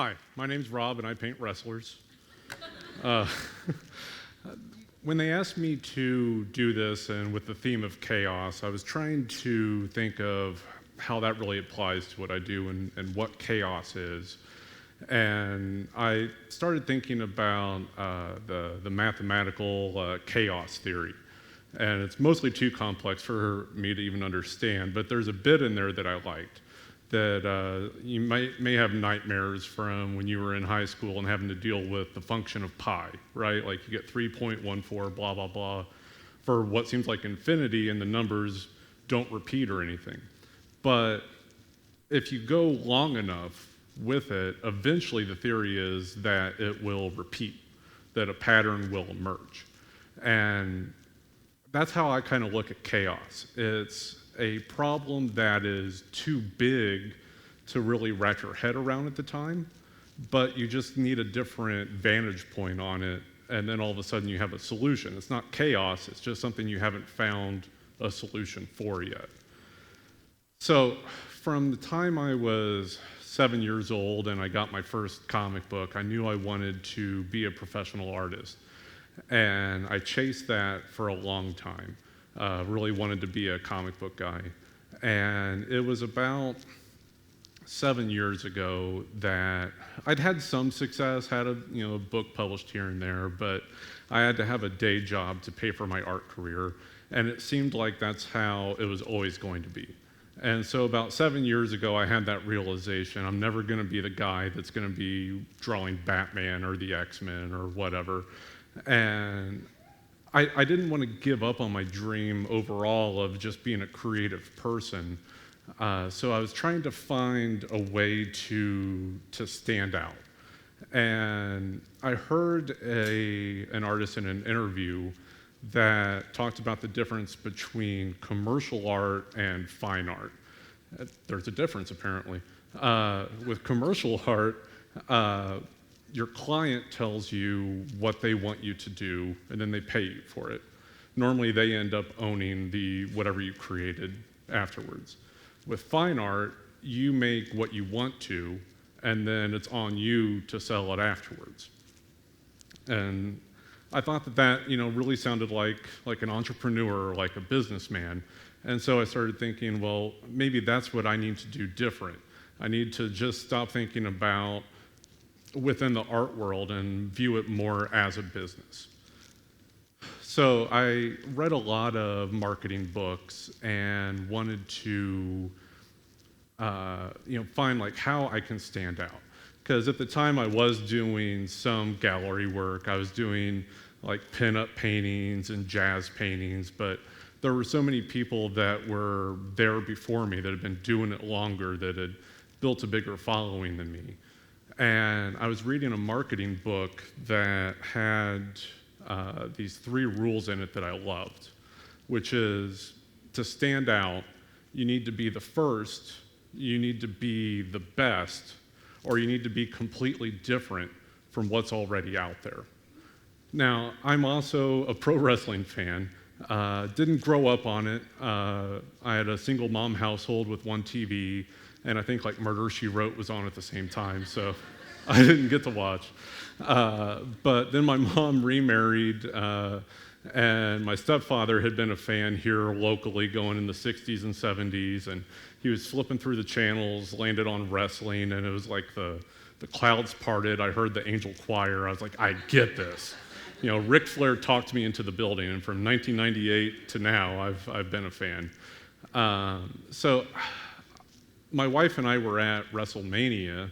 Hi, my name's Rob, and I paint wrestlers. Uh, when they asked me to do this, and with the theme of chaos, I was trying to think of how that really applies to what I do and what chaos is. And I started thinking about the mathematical chaos theory. And it's mostly too complex for me to even understand, but there's a bit in there that I liked that you may have nightmares from when you were in high school and having to deal with the function of pi, right? Like you get 3.14, blah, blah, blah, for what seems like infinity, and the numbers don't repeat or anything. But if you go long enough with it, eventually the theory is that it will repeat, that a pattern will emerge. And that's how I kind of look at chaos. It's a problem that is too big to really wrap your head around at the time, but you just need a different vantage point on it, and then all of a sudden you have a solution. It's not chaos, it's just something you haven't found a solution for yet. So from the time I was 7 years old and I got my first comic book, I knew I wanted to be a professional artist. And I chased that for a long time. Really wanted to be a comic book guy. And it was about 7 years ago that I'd had some success, had a book published here and there, but I had to have a day job to pay for my art career, and it seemed like that's how it was always going to be. And so about 7 years ago, I had that realization: I'm never going to be the guy that's going to be drawing Batman or the X-Men or whatever. And I didn't want to give up on my dream overall of just being a creative person. So I was trying to find a way to stand out. And I heard an artist in an interview that talked about the difference between commercial art and fine art. There's a difference, apparently. With commercial art, your client tells you what they want you to do, and then they pay you for it. Normally, they end up owning whatever you created afterwards. With fine art, you make what you want to, and then it's on you to sell it afterwards. And I thought that really sounded like an entrepreneur or like a businessman. And so I started thinking, well, maybe that's what I need to do different. I need to just stop thinking about within the art world and view it more as a business. So I read a lot of marketing books and wanted to find how I can stand out. Because at the time I was doing some gallery work, I was doing pin-up paintings and jazz paintings, but there were so many people that were there before me that had been doing it longer, that had built a bigger following than me. And I was reading a marketing book that had these 3 rules in it that I loved, which is to stand out, you need to be the first, you need to be the best, or you need to be completely different from what's already out there. Now, I'm also a pro wrestling fan. Didn't grow up on it. I had a single mom household with 1 TV, and I think Murder, She Wrote was on at the same time, so I didn't get to watch. But then my mom remarried, and my stepfather had been a fan here locally going in the 60s and 70s, and he was flipping through the channels, landed on wrestling, and it was like the clouds parted. I heard the angel choir. I was like, I get this. Ric Flair talked me into the building, and from 1998 to now, I've been a fan. So my wife and I were at WrestleMania,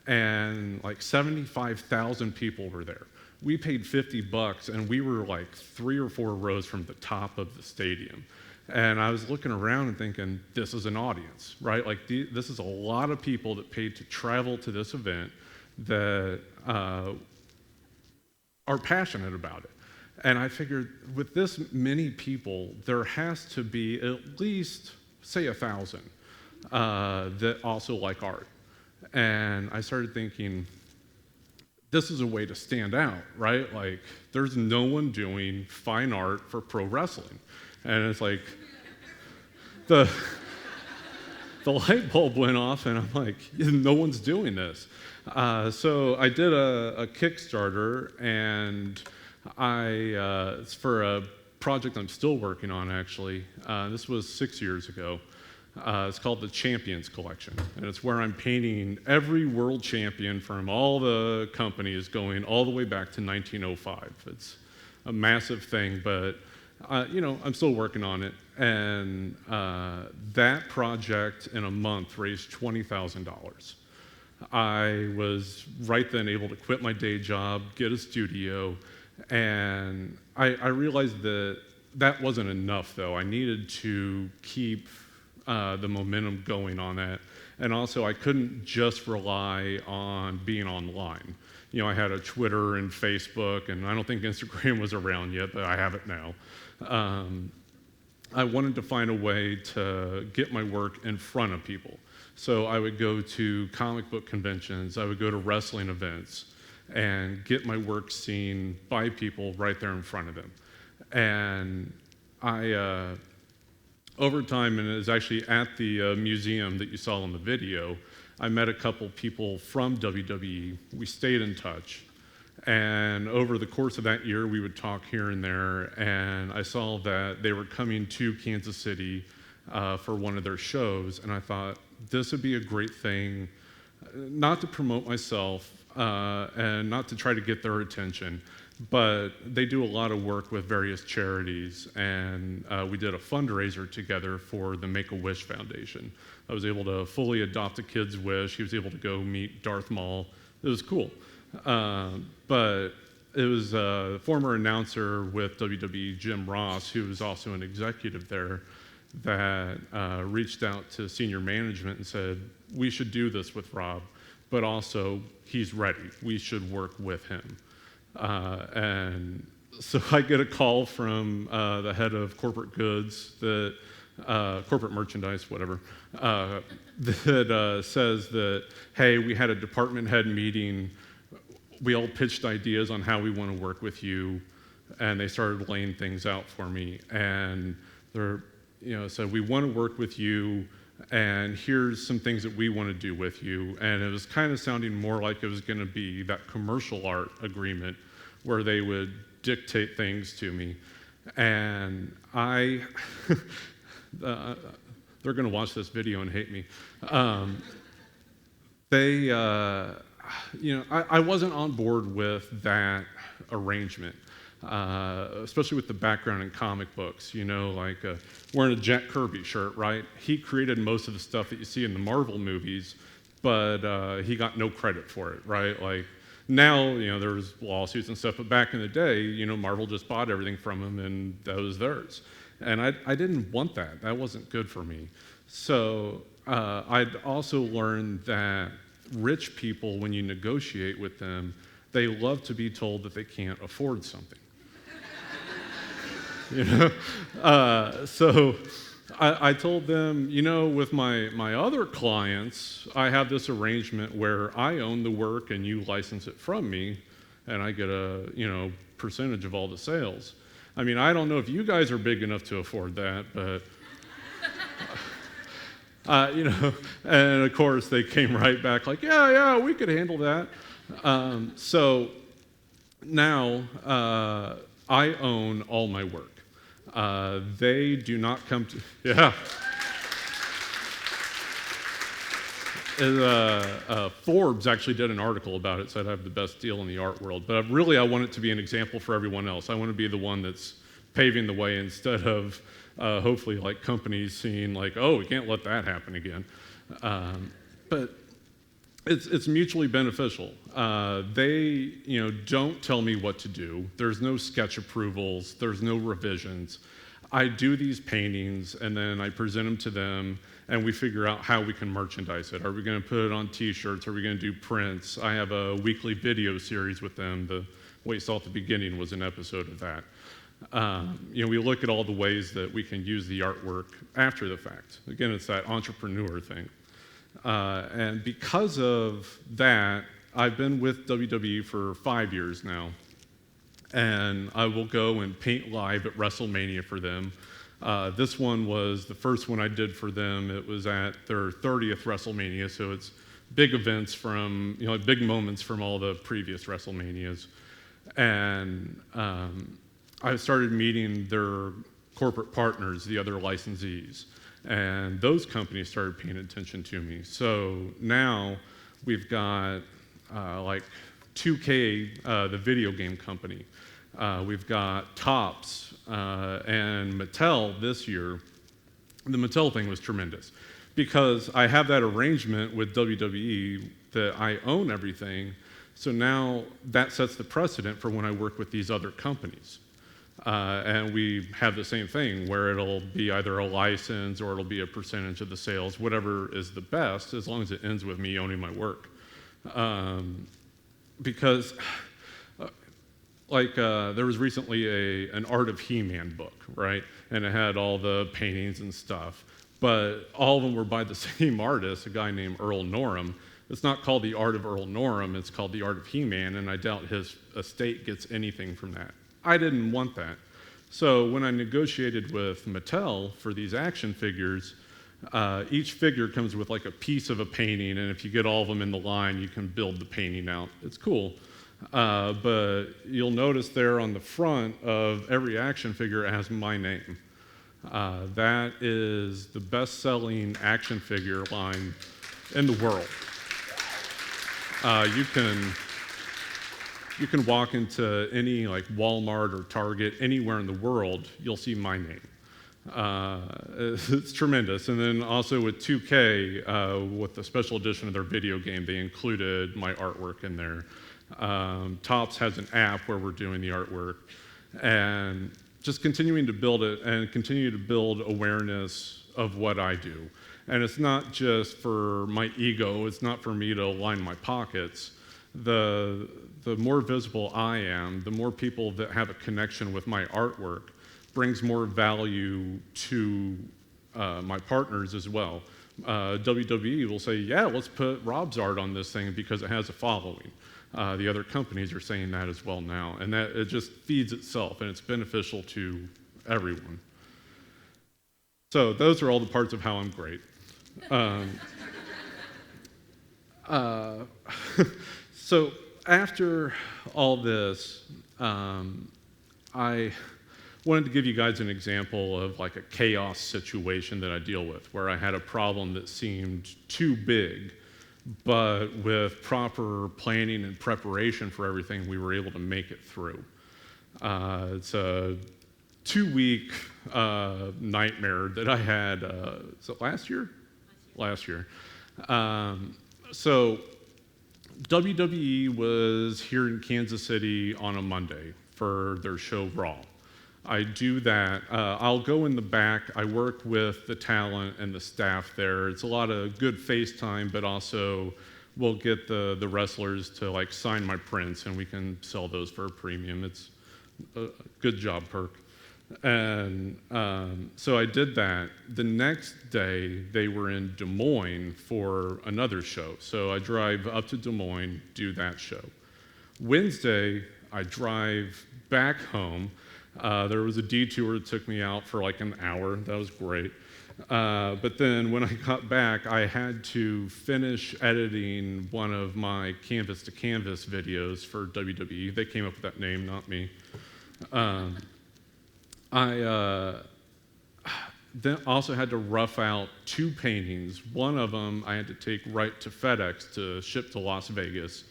and 75,000 people were there. We paid $50, and we were 3 or 4 rows from the top of the stadium. And I was looking around and thinking, this is an audience, right? This is a lot of people that paid to travel to this event that are passionate about it. And I figured, with this many people, there has to be at least, say, 1,000 that also like art. And I started thinking, this is a way to stand out, right? There's no one doing fine art for pro wrestling. And it's the light bulb went off, and I'm like, no one's doing this. So I did a Kickstarter, and it's for a project I'm still working on, actually. This was 6 years ago. It's called the Champions Collection, and it's where I'm painting every world champion from all the companies going all the way back to 1905. It's a massive thing, but I'm still working on it. And that project in a month raised $20,000. I was right then able to quit my day job, get a studio, and I realized that wasn't enough, though. I needed to keep the momentum going on that. And also, I couldn't just rely on being online. I had a Twitter and Facebook, and I don't think Instagram was around yet, but I have it now. I wanted to find a way to get my work in front of people. So I would go to comic book conventions, I would go to wrestling events, and get my work seen by people right there in front of them. And over time, and it was actually at the museum that you saw in the video, I met a couple people from WWE. We stayed in touch. And over the course of that year, we would talk here and there, and I saw that they were coming to Kansas City for one of their shows, and I thought, this would be a great thing, not to promote myself and not to try to get their attention, but they do a lot of work with various charities, and we did a fundraiser together for the Make-A-Wish Foundation. I was able to fully adopt a kid's wish. He was able to go meet Darth Maul. It was cool. But it was a former announcer with WWE, Jim Ross, who was also an executive there, that reached out to senior management and said, we should do this with Rob, but also he's ready. We should work with him. And so I get a call from the head of corporate goods, corporate merchandise, whatever, that says that, hey, we had a department head meeting. We all pitched ideas on how we want to work with you, and they started laying things out for me. And they're, said, we want to work with you, and here's some things that we want to do with you. And it was kind of sounding more like it was going to be that commercial art agreement where they would dictate things to me. And they're going to watch this video and hate me. I wasn't on board with that arrangement, especially with the background in comic books, like wearing a Jack Kirby shirt, right? He created most of the stuff that you see in the Marvel movies, but he got no credit for it, right? Like now, there's lawsuits and stuff, but back in the day, Marvel just bought everything from him and that was theirs. And I didn't want that. That wasn't good for me. So I'd also learned that rich people, when you negotiate with them, they love to be told that they can't afford something. So I told them, with my other clients, I have this arrangement where I own the work and you license it from me, and I get a percentage of all the sales. I mean, I don't know if you guys are big enough to afford that, but and of course they came right back like, yeah, we could handle that. So now I own all my work. They do not come to, yeah. Forbes actually did an article about it, said I have the best deal in the art world. But really, I want it to be an example for everyone else. I want to be the one that's paving the way instead of hopefully like companies seeing like, oh, we can't let that happen again. But it's mutually beneficial. They don't tell me what to do. There's no sketch approvals. There's no revisions. I do these paintings and then I present them to them and we figure out how we can merchandise it. Are we going to put it on t-shirts? Are we going to do prints? I have a weekly video series with them. The What You Saw at the beginning was an episode of that. We look at all the ways that we can use the artwork after the fact. Again, it's that entrepreneur thing. And because of that, I've been with WWE for 5 years now. And I will go and paint live at WrestleMania for them. This one was the first one I did for them. It was at their 30th WrestleMania, so it's big events from, like big moments from all the previous WrestleManias. And I started meeting their corporate partners, the other licensees, and those companies started paying attention to me. So now we've got like 2K, the video game company. We've got Topps and Mattel this year. The Mattel thing was tremendous because I have that arrangement with WWE that I own everything. So now that sets the precedent for when I work with these other companies. And we have the same thing where it'll be either a license or it'll be a percentage of the sales, whatever is the best, as long as it ends with me owning my work. Because there was recently an Art of He-Man book, right? And it had all the paintings and stuff. But all of them were by the same artist, a guy named Earl Norem. It's not called the Art of Earl Norem, it's called the Art of He-Man, and I doubt his estate gets anything from that. I didn't want that. So when I negotiated with Mattel for these action figures, each figure comes with like a piece of a painting, and if you get all of them in the line, you can build the painting out. It's cool. But you'll notice there on the front of every action figure it has my name. That is the best-selling action figure line in the world. You can walk into any like Walmart or Target, anywhere in the world, you'll see my name. It's tremendous. And then also with 2K, with the special edition of their video game, they included my artwork in there. Topps has an app where we're doing the artwork. And just continuing to build it and continue to build awareness of what I do. And it's not just for my ego, it's not for me to line my pockets. The more visible I am, the more people that have a connection with my artwork brings more value to my partners as well. WWE will say, yeah, let's put Rob's art on this thing because it has a following. The other companies are saying that as well now, and that it just feeds itself, and it's beneficial to everyone. So those are all the parts of how I'm great. So after all this, I wanted to give you guys an example of like a chaos situation that I deal with, where I had a problem that seemed too big, but with proper planning and preparation for everything, we were able to make it through. It's a 2-week nightmare that I had, is it last year? Last year. So WWE was here in Kansas City on a Monday for their show Raw. I do that. I'll go in the back. I work with the talent and the staff there. It's a lot of good FaceTime, but also we'll get the wrestlers to like sign my prints, and we can sell those for a premium. It's a good job, Perk. And so I did that. The next day, they were in Des Moines for another show. So I drive up to Des Moines, do that show. Wednesday, I drive back home. There was a detour that took me out for like an hour. That was great. But then when I got back, I had to finish editing one of my Canvas to Canvas videos for WWE. They came up with that name, not me. I then also had to rough out 2 paintings. One of them I had to take right to FedEx to ship to Las Vegas,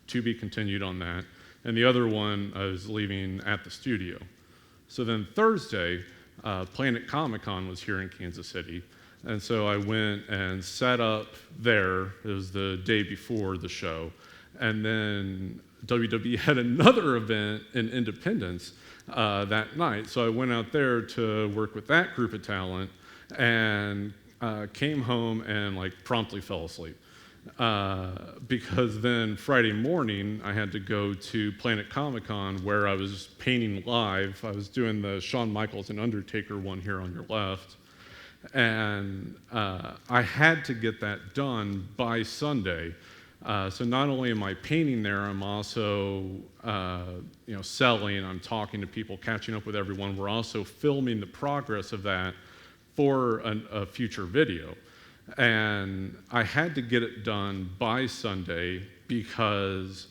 to be continued on that. And the other one I was leaving at the studio. So then Thursday, Planet Comic-Con was here in Kansas City. And so I went and set up there. It was the day before the show. And then WWE had another event in Independence that night. So I went out there to work with that group of talent and came home and like promptly fell asleep. Because then Friday morning I had to go to Planet Comic-Con where I was painting live. I was doing the Shawn Michaels and Undertaker one here on your left. And I had to get that done by Sunday So not only am I painting there, I'm also selling, I'm talking to people, catching up with everyone. We're also filming the progress of that for a future video. And I had to get it done by Sunday because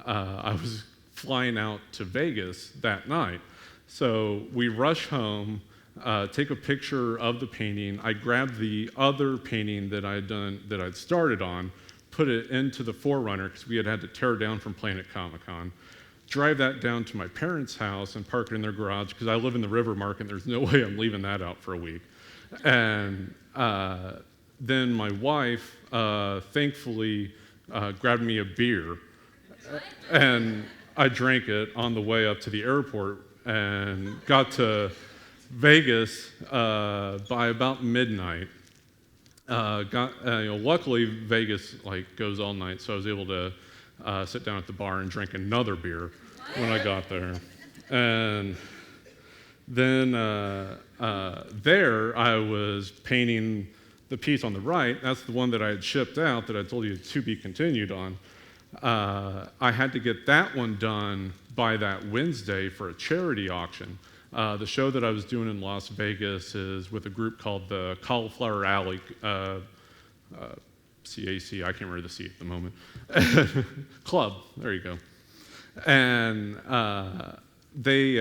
I was flying out to Vegas that night. So we rush home, take a picture of the painting. I grabbed the other painting that I'd started on, put it into the 4Runner because we had to tear it down from Planet Comic-Con, drive that down to my parents' house and park it in their garage because I live in the River Market and there's no way I'm leaving that out for a week. And then my wife thankfully grabbed me a beer and I drank it on the way up to the airport and got to Vegas by about midnight. Luckily, Vegas goes all night, so I was able to sit down at the bar and drink another beer when I got there. And then there, I was painting the piece on the right. That's the one that I had shipped out that I told you to be continued on. I had to get that one done by that Wednesday for a charity auction. The show that I was doing in Las Vegas is with a group called the Cauliflower Alley, CAC, I can't remember the C at the moment, Club, there you go. And they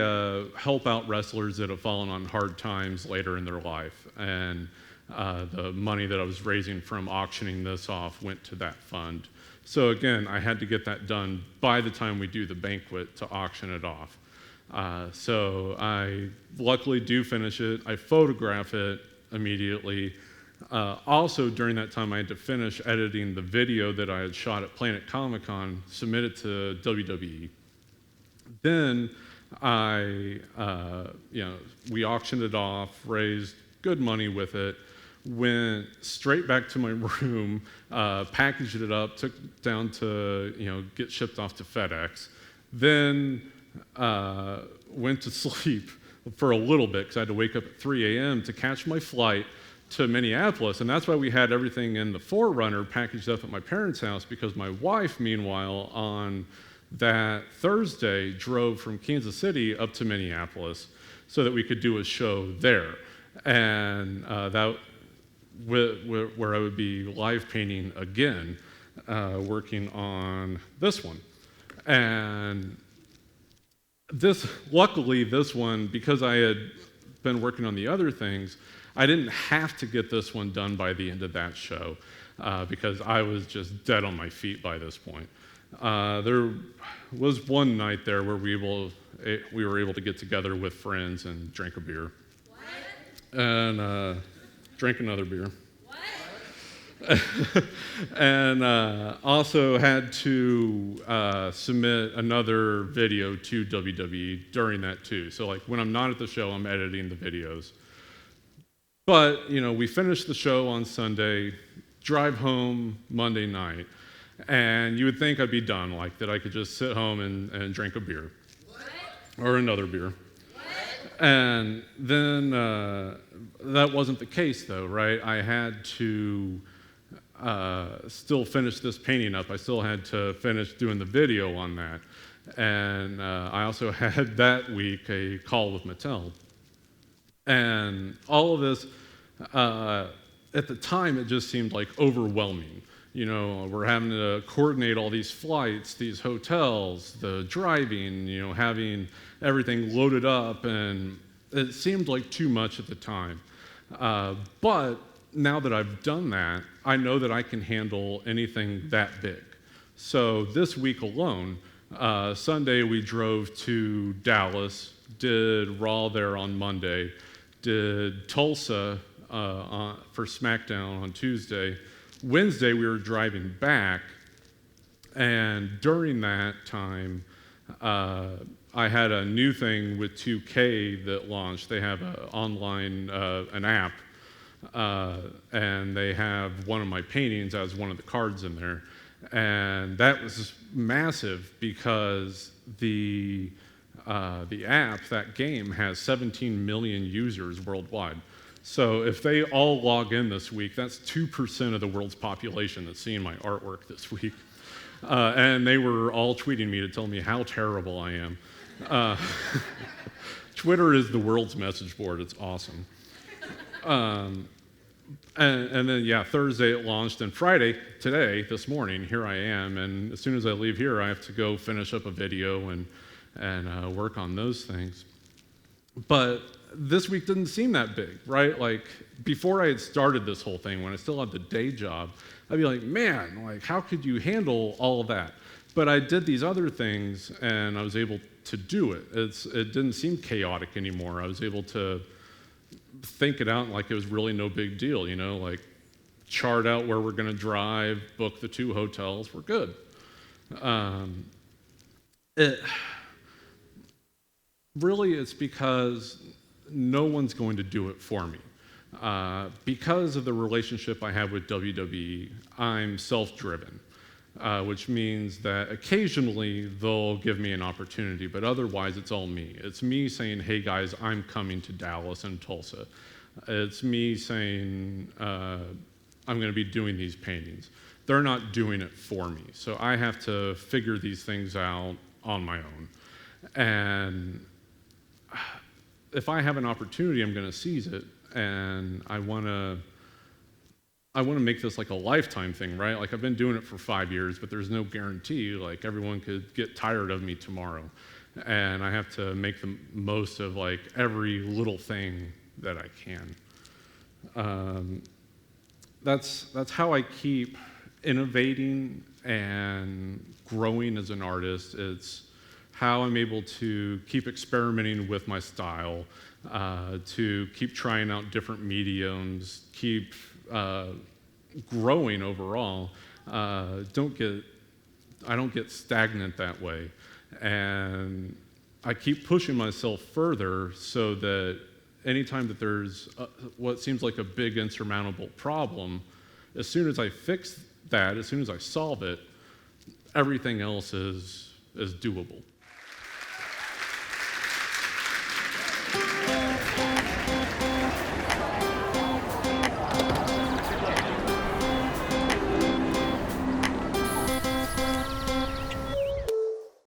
help out wrestlers that have fallen on hard times later in their life. And the money that I was raising from auctioning this off went to that fund. So again, I had to get that done by the time we do the banquet to auction it off. So I luckily do finish it. I photograph it immediately. Also, during that time, I had to finish editing the video that I had shot at Planet Comic-Con, submit it to WWE. Then we auctioned it off, raised good money with it, went straight back to my room, packaged it up, took it down to get shipped off to FedEx. Then went to sleep for a little bit because I had to wake up at 3 a.m. to catch my flight to Minneapolis. And that's why we had everything in the 4Runner packaged up at my parents' house, because my wife, meanwhile, on that Thursday drove from Kansas City up to Minneapolis so that we could do a show there. And where I would be live painting again, working on this one. And luckily, this one, because I had been working on the other things, I didn't have to get this one done by the end of that show because I was just dead on my feet by this point. There was one night there where we were able to get together with friends and drink a beer. What? And drink another beer. And also had to submit another video to WWE during that too. So when I'm not at the show, I'm editing the videos. But we finished the show on Sunday, drive home Monday night, and you would think I'd be done, that I could just sit home and drink a beer. What? Or another beer. What? And then that wasn't the case though, right? I had to still finish this painting up. I still had to finish doing the video on that. And I also had that week a call with Mattel. And all of this, at the time, it just seemed overwhelming. We're having to coordinate all these flights, these hotels, the driving, having everything loaded up, and it seemed like too much at the time. But now that I've done that, I know that I can handle anything that big. So this week alone, Sunday we drove to Dallas, did Raw there on Monday, did Tulsa for SmackDown on Tuesday. Wednesday we were driving back, and during that time, I had a new thing with 2K that launched. They have an app, and they have one of my paintings as one of the cards in there. And that was massive because the app, that game, has 17 million users worldwide. So if they all log in this week, that's 2% of the world's population that's seeing my artwork this week. And they were all tweeting me to tell me how terrible I am. Twitter is the world's message board. It's awesome. And then, yeah, Thursday it launched, and Friday, today, this morning, here I am, and as soon as I leave here, I have to go finish up a video and work on those things. But this week didn't seem that big, right? Like, before I had started this whole thing, when I still had the day job, I'd be like, man, like, how could you handle all of that? But I did these other things, and I was able to do it. It didn't seem chaotic anymore. I was able to think it out like it was really no big deal, like chart out where we're going to drive, book the 2 hotels, we're good. It's because no one's going to do it for me. Because of the relationship I have with WWE, I'm self-driven, which means that occasionally they'll give me an opportunity, but otherwise it's all me. It's me saying, hey guys, I'm coming to Dallas and Tulsa. It's me saying, I'm going to be doing these paintings. They're not doing it for me, so I have to figure these things out on my own. And if I have an opportunity, I'm going to seize it, and I want to make this like a lifetime thing, right? Like, I've been doing it for 5 years, but there's no guarantee. Like, everyone could get tired of me tomorrow, and I have to make the most of like every little thing that I can. That's how I keep innovating and growing as an artist. It's how I'm able to keep experimenting with my style, to keep trying out different mediums, keep growing overall. I don't get stagnant that way, and I keep pushing myself further so that anytime that there's what seems like a big insurmountable problem, as soon as I fix that, as soon as I solve it, everything else is doable.